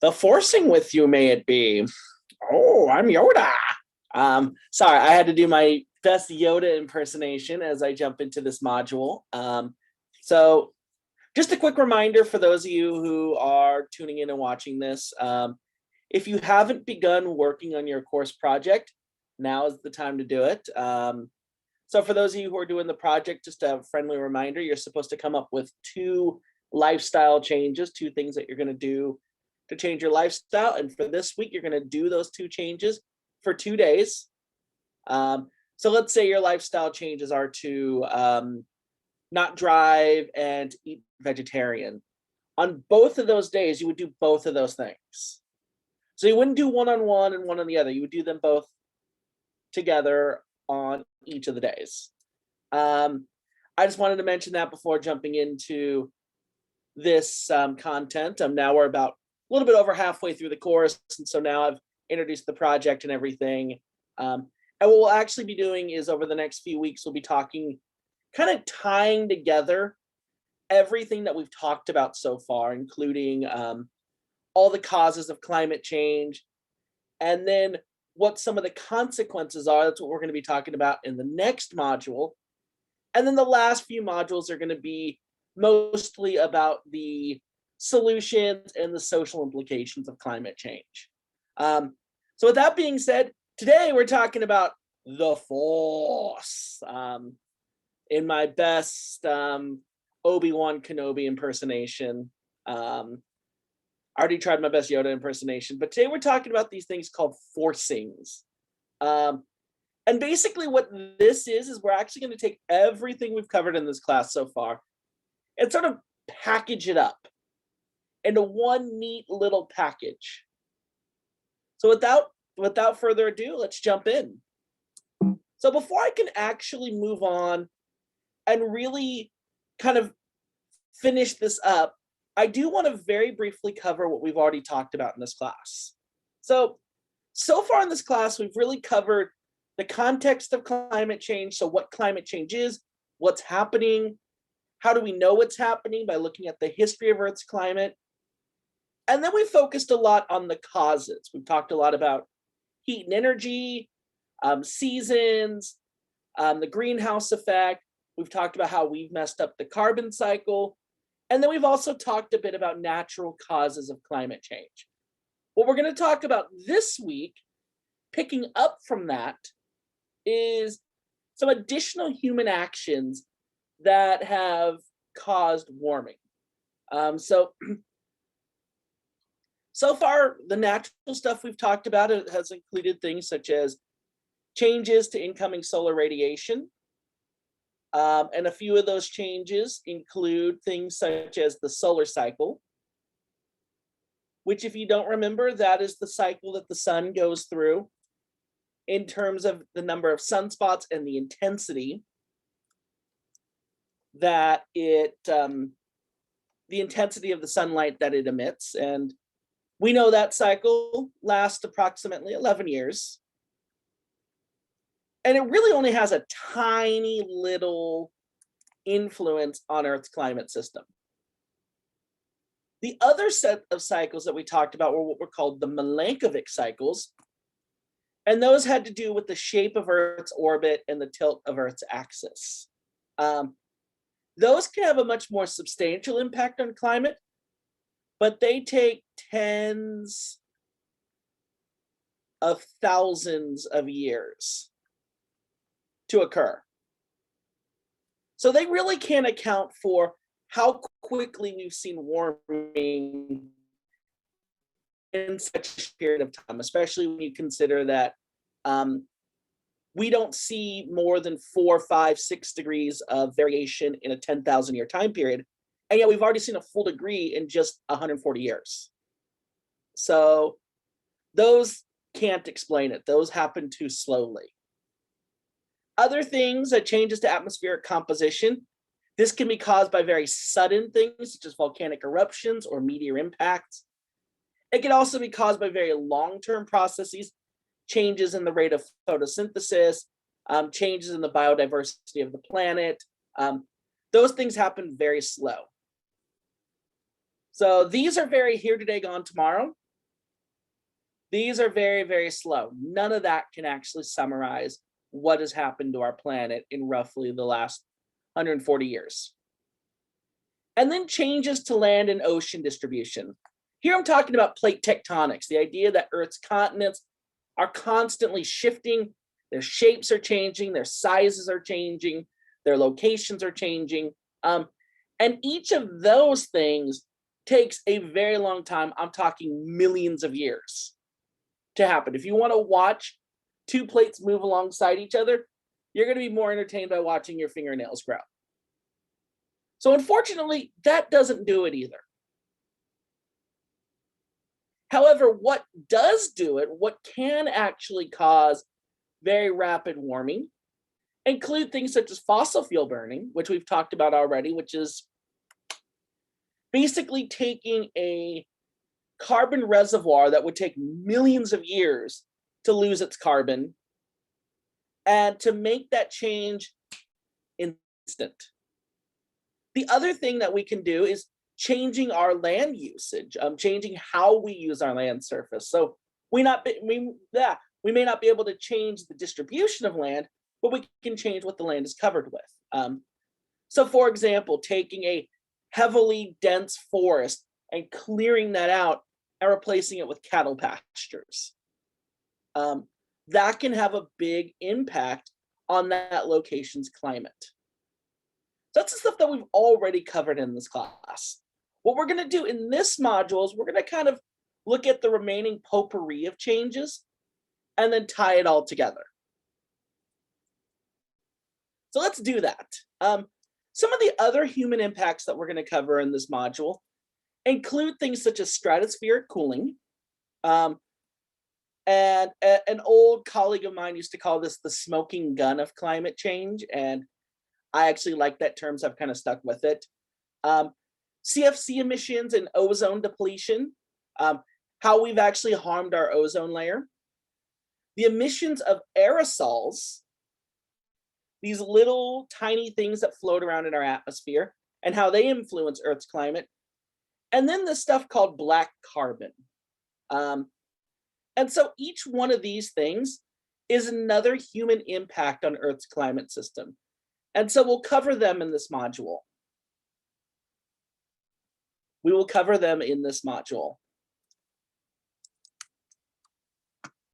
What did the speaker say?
The forcing with you may it be. Oh, I'm Yoda. Sorry, I had to do my best Yoda impersonation as I jump into this module. So just a quick reminder for those of you who are tuning in and watching this. If you haven't begun working on your course project, now is the time to do it. So for those of you who are doing the project, just a friendly reminder, you're supposed to come up with 2 lifestyle changes, 2 things that you're going to do to change your lifestyle. And for this week, you're going to do those 2 changes for 2 days. So let's say your lifestyle changes are to not drive and eat vegetarian. On both of those days, you would do both of those things. So you wouldn't do one on one and one on the other. You would do them both together on each of the days. I just wanted to mention that before jumping into this content. Now we're about a little bit over halfway through the course, and so now I've introduced the project and everything. And what we'll actually be doing is over the next few weeks, we'll be talking, kind of tying together everything that we've talked about so far, including all the causes of climate change, and then what some of the consequences are. That's what we're going to be talking about in the next module. And then the last few modules are going to be mostly about the solutions and the social implications of climate change. So with that being said, today we're talking about the force. In my best Obi-Wan Kenobi impersonation. I already tried my best Yoda impersonation, but today we're talking about these things called forcings. And basically what this is we're actually going to take everything we've covered in this class so far and sort of package it up into one neat little package. So without further ado, let's jump in. So before I can actually move on and really kind of finish this up, I do want to very briefly cover what we've already talked about in this class. So far in this class, we've really covered the context of climate change. So what climate change is, what's happening, how do we know what's happening by looking at the history of Earth's climate. And then we focused a lot on the causes. We've talked a lot about heat and energy, seasons, the greenhouse effect. We've talked about how we've messed up the carbon cycle. And then we've also talked a bit about natural causes of climate change. What we're going to talk about this week, picking up from that, is some additional human actions that have caused warming. So far, the natural stuff we've talked about has included things such as changes to incoming solar radiation. And a few of those changes include things such as the solar cycle, which, if you don't remember, that is the cycle that the sun goes through in terms of the number of sunspots and the intensity that the intensity of the sunlight that it emits. And we know that cycle lasts approximately 11 years. And it really only has a tiny little influence on Earth's climate system. The other set of cycles that we talked about were what were called the Milenkovic cycles. And those had to do with the shape of Earth's orbit and the tilt of Earth's axis. Those can have a much more substantial impact on climate, but they take tens of thousands of years to occur. So they really can't account for how quickly we've seen warming in such a period of time, especially when you consider that we don't see more than 4, 5, 6 degrees of variation in a 10,000 year time period. And yet we've already seen a full degree in just 140 years. So those can't explain it. Those happen too slowly. Other things, changes to atmospheric composition. This can be caused by very sudden things, such as volcanic eruptions or meteor impacts. It can also be caused by very long-term processes, changes in the rate of photosynthesis, changes in the biodiversity of the planet. Those things happen very slow. So these are very here today, gone tomorrow. These are very, very slow. None of that can actually summarize what has happened to our planet in roughly the last 140 years. And then changes to land and ocean distribution. Here I'm talking about plate tectonics, the idea that Earth's continents are constantly shifting, their shapes are changing, their sizes are changing, their locations are changing. And each of those things takes a very long time. I'm talking millions of years to happen. If you want to watch two plates move alongside each other, you're going to be more entertained by watching your fingernails grow. So unfortunately, that doesn't do it either. However, what does do it, what can actually cause very rapid warming, include things such as fossil fuel burning, which we've talked about already, which is basically taking a carbon reservoir that would take millions of years to lose its carbon and to make that change instant. The other thing that we can do is changing our land usage, changing how we use our land surface. So we may not be able to change the distribution of land, but we can change what the land is covered with. So for example, taking a heavily dense forest and clearing that out and replacing it with cattle pastures. That can have a big impact on that location's climate. So that's the stuff that we've already covered in this class. What we're going to do in this module is we're going to kind of look at the remaining potpourri of changes and then tie it all together. So let's do that. Some of the other human impacts that we're going to cover in this module include things such as stratospheric cooling. And an old colleague of mine used to call this the smoking gun of climate change. And I actually like that term, so I've kind of stuck with it. CFC emissions and ozone depletion, how we've actually harmed our ozone layer. The emissions of aerosols, these little tiny things that float around in our atmosphere, and how they influence Earth's climate. And then this stuff called black carbon. And so each one of these things is another human impact on Earth's climate system. And so we'll cover them in this module. We will cover them in this module.